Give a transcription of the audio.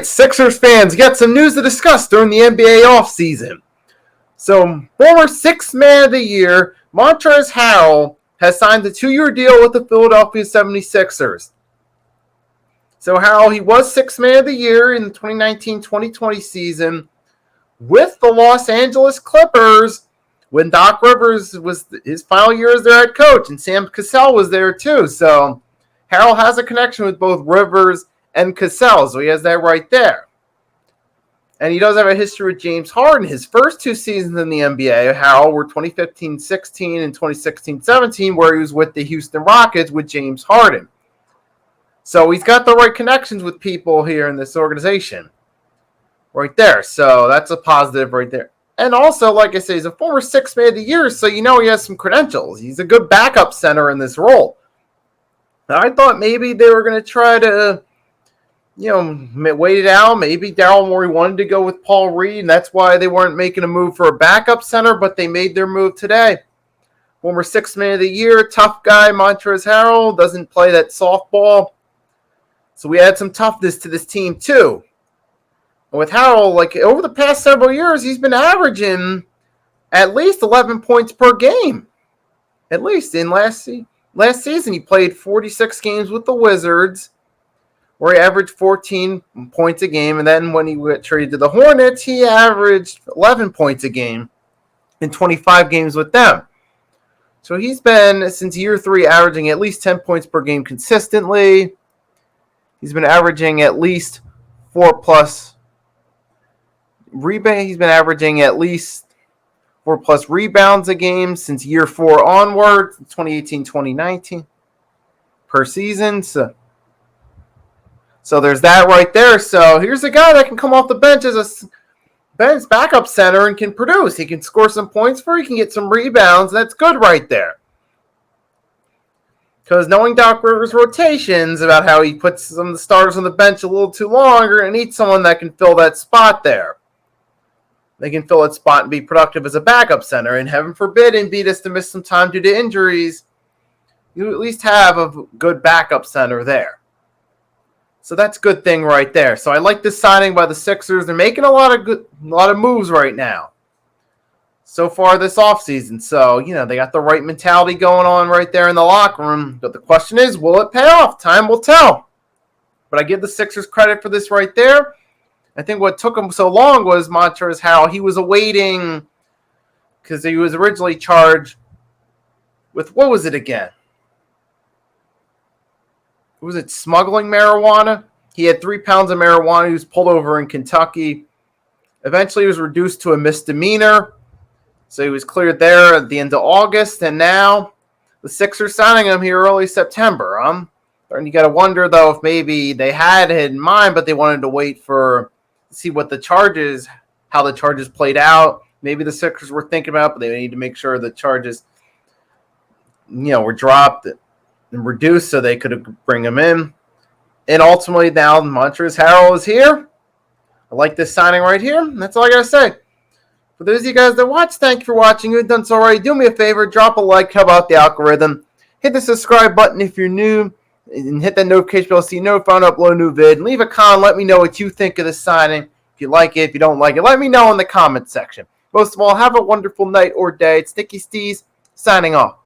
Sixers fans, got some news to discuss during the NBA offseason. So, former Sixth Man of the Year, Montrezl Harrell, has signed a 2-year deal with the Philadelphia 76ers. So, Harrell, he was Sixth Man of the Year in the 2019-2020 season with the Los Angeles Clippers when Doc Rivers was his final year as their head coach, and Sam Cassell was there too. So, Harrell has a connection with both Rivers and Cassell, so he has that right there. And he does have a history with James Harden. His first 2 seasons in the NBA, Harrell, were 2015-16 and 2016-17, where he was with the Houston Rockets with James Harden. So he's got the right connections with people here in this organization. Right there. So that's a positive right there. And also, like I say, he's a former Sixth Man of the Year, so you know he has some credentials. He's a good backup center in this role. Now, I thought maybe they were going to try to wait it out. Maybe Daryl Morey wanted to go with Paul Reed, and that's why they weren't making a move for a backup center, but they made their move today. Former Sixth Man of the Year, tough guy, Montrezl Harrell, doesn't play that softball. So we add some toughness to this team, too. And with Harrell, over the past several years, he's been averaging at least 11 points per game. At least in last season, he played 46 games with the Wizards, where he averaged 14 points a game. And then when he got traded to the Hornets, he averaged 11 points a game in 25 games with them. So he's been, since year 3, averaging at least 10 points per game consistently. He's been averaging at least 4+ rebounds. He's been averaging at least 4+ rebounds a game since year 4 onward, 2018-2019 per season. So there's that right there. So here's a guy that can come off the bench as a bench backup center and can produce. He can score some points for you. He can get some rebounds. That's good right there. Because knowing Doc Rivers' rotations about how he puts some of the starters on the bench a little too long, you're going to need someone that can fill that spot there. They can fill that spot and be productive as a backup center. And heaven forbid Embiid has to miss some time due to injuries. You at least have a good backup center there. So that's a good thing right there. So I like this signing by the Sixers. They're making a lot of moves right now so far this offseason. So, they got the right mentality going on right there in the locker room. But the question is, will it pay off? Time will tell. But I give the Sixers credit for this right there. I think what took him so long was Montrezl Harrell. He was awaiting, because he was originally charged with, what was it again? Was it smuggling marijuana? He had 3 pounds of marijuana. He was pulled over in Kentucky. Eventually, he was reduced to a misdemeanor. So he was cleared there at the end of August. And now the Sixers signing him here early September. And you got to wonder, though, if maybe they had it in mind, but they wanted to wait for see what the charges, how the charges played out. Maybe the Sixers were thinking about, but they need to make sure the charges, were dropped and reduced so they could bring him in. And ultimately now Montrezl Harrell is here. I like this signing right here. And that's all I got to say. For those of you guys that watch, thank you for watching. If you've done so already, do me a favor, drop a like, help out the algorithm. Hit the subscribe button if you're new, and hit that notification bell so you know if I upload a new vid. Leave a comment, let me know what you think of this signing. If you like it, if you don't like it, let me know in the comment section. Most of all, have a wonderful night or day. It's Nicky Steez signing off.